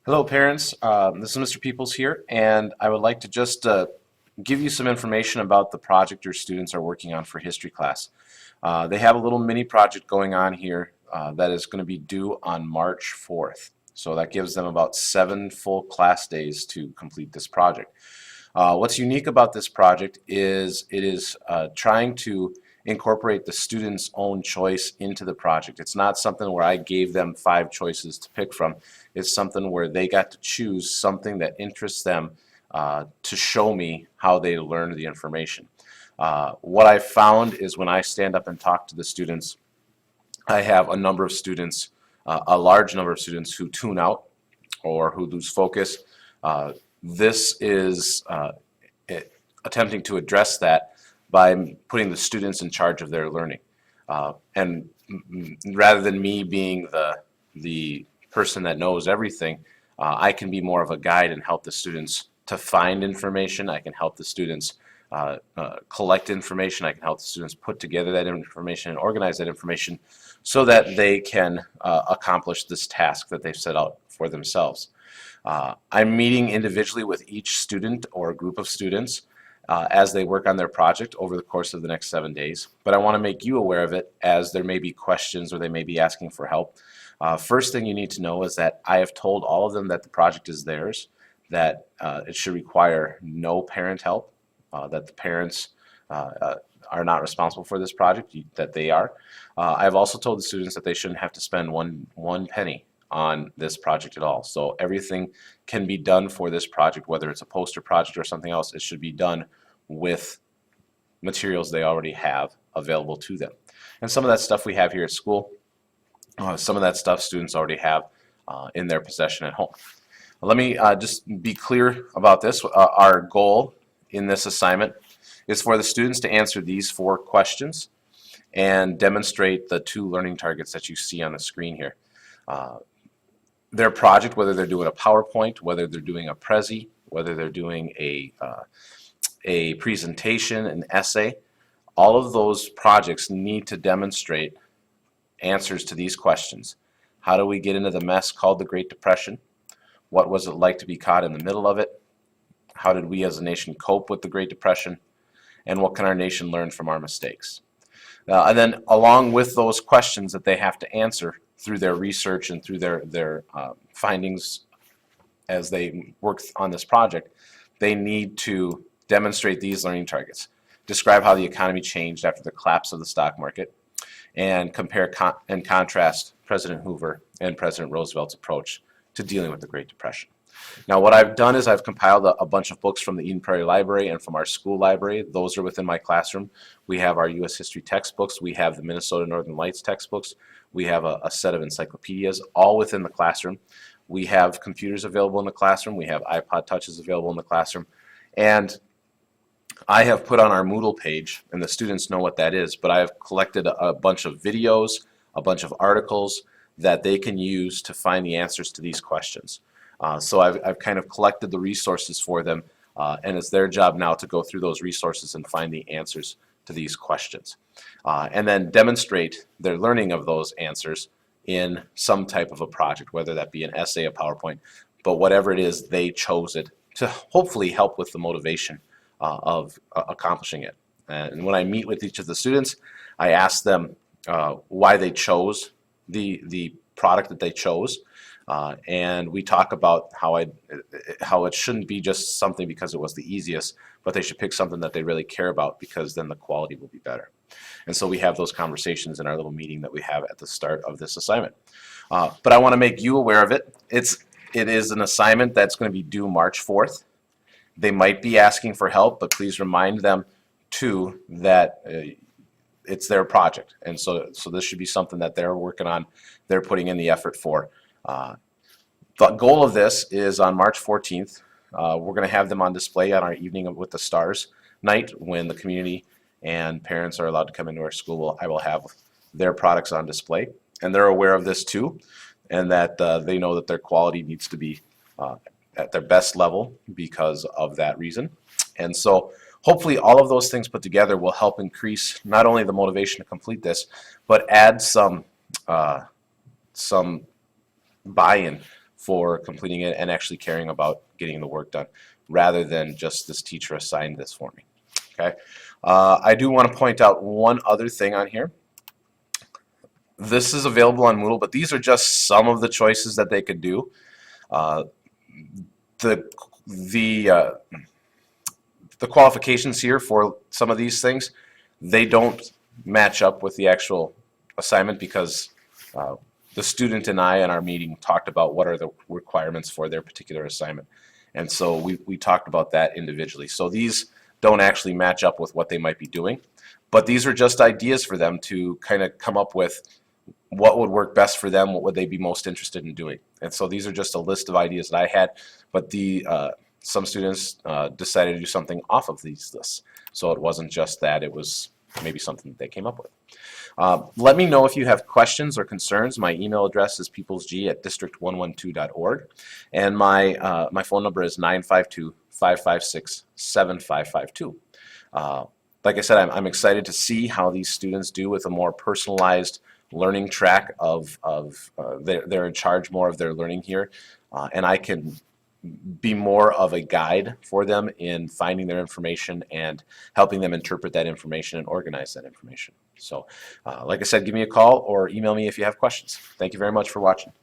Hello, parents. This is Mr. Peoples here, and I would like to just give you some information about the project your students are working on for history class. They have a little mini project going on here that is going to be due on March 4th. So that gives them about 7 full class days to complete this project. What's unique about this project is it is trying to incorporate the student's own choice into the project. It's not something where I gave them 5 choices to pick from. It's something where they got to choose something that interests them to show me how they learned the information. What I found is when I stand up and talk to the students, I have a number of students, a large number of students who tune out or who lose focus. This is attempting to address that by putting the students in charge of their learning. And rather than me being the person that knows everything, I can be more of a guide and help the students to find information. I can help the students collect information. I can help the students put together that information and organize that information so that they can accomplish this task that they've set out for themselves. I'm meeting individually with each student or group of students as they work on their project over the course of the next 7 days. But I want to make you aware of it as there may be questions or they may be asking for help. First thing you need to know is that I have told all of them that the project is theirs, that it should require no parent help, that the parents are not responsible for this project, that they are. I've also told the students that they shouldn't have to spend one penny on this project at all. So everything can be done for this project, whether it's a poster project or something else. It should be done with materials they already have available to them. And some of that stuff we have here at school, some of that stuff students already have in their possession at home. Let me just be clear about this. Our goal in this assignment is for the students to answer these 4 questions and demonstrate the 2 learning targets that you see on the screen here. Their project, whether they're doing a PowerPoint, whether they're doing a Prezi, whether they're doing a presentation, an essay, all of those projects need to demonstrate answers to these questions. How do we get into the mess called the Great Depression? What was it like to be caught in the middle of it? How did we as a nation cope with the Great Depression? And what can our nation learn from our mistakes? And then along with those questions that they have to answer through their research and through their findings as they work on this project, they need to demonstrate these learning targets. Describe how the economy changed after the collapse of the stock market, and compare and contrast President Hoover and President Roosevelt's approach to dealing with the Great Depression. Now, what I've done is I've compiled a bunch of books from the Eden Prairie Library and from our school library. Those are within my classroom. We have our U.S. history textbooks. We have the Minnesota Northern Lights textbooks. We have a set of encyclopedias, all within the classroom. We have computers available in the classroom. We have iPod Touches available in the classroom. And I have put on our Moodle page, and the students know what that is, but I have collected a bunch of videos, a bunch of articles that they can use to find the answers to these questions. So I've kind of collected the resources for them, and it's their job now to go through those resources and find the answers to these questions. And then demonstrate their learning of those answers in some type of a project, whether that be an essay, a PowerPoint, but whatever it is, they chose it to hopefully help with the motivation of accomplishing it. And when I meet with each of the students, I ask them why they chose the product that they chose. And we talk about how it shouldn't be just something because it was the easiest, but they should pick something that they really care about, because then the quality will be better. And so we have those conversations in our little meeting that we have at the start of this assignment. But I want to make you aware of it. It is an assignment that's going to be due March 4th. They might be asking for help, but please remind them too that it's their project, and so this should be something that they're working on, they're putting in the effort for. The goal of this is on March 14th. We're going to have them on display on our Evening with the Stars night, when the community and parents are allowed to come into our school. I will have their products on display, and they're aware of this too, and that they know that their quality needs to be at their best level because of that reason. And so hopefully all of those things put together will help increase not only the motivation to complete this, but add some buy-in for completing it and actually caring about getting the work done, rather than just this teacher assigned this for me. Okay. I do want to point out one other thing on here. This is available on Moodle, but these are just some of the choices that they could do. The qualifications here for some of these things, they don't match up with the actual assignment, because the student and I in our meeting talked about what are the requirements for their particular assignment, and so we talked about that individually. So these don't actually match up with what they might be doing, but these are just ideas for them to kind of come up with what would work best for them, what would they be most interested in doing. And so these are just a list of ideas that I had, but some students decided to do something off of these lists. So it wasn't just that, it was maybe something that they came up with. Let me know if you have questions or concerns. My email address is peoplesg@district112.org, and my phone number is 952-556-7552. Like I said, I'm excited to see how these students do with a more personalized learning track of they're in charge more of their learning here, and I can be more of a guide for them in finding their information and helping them interpret that information and organize that information. So like I said, give me a call or email me if you have questions. Thank you very much for watching.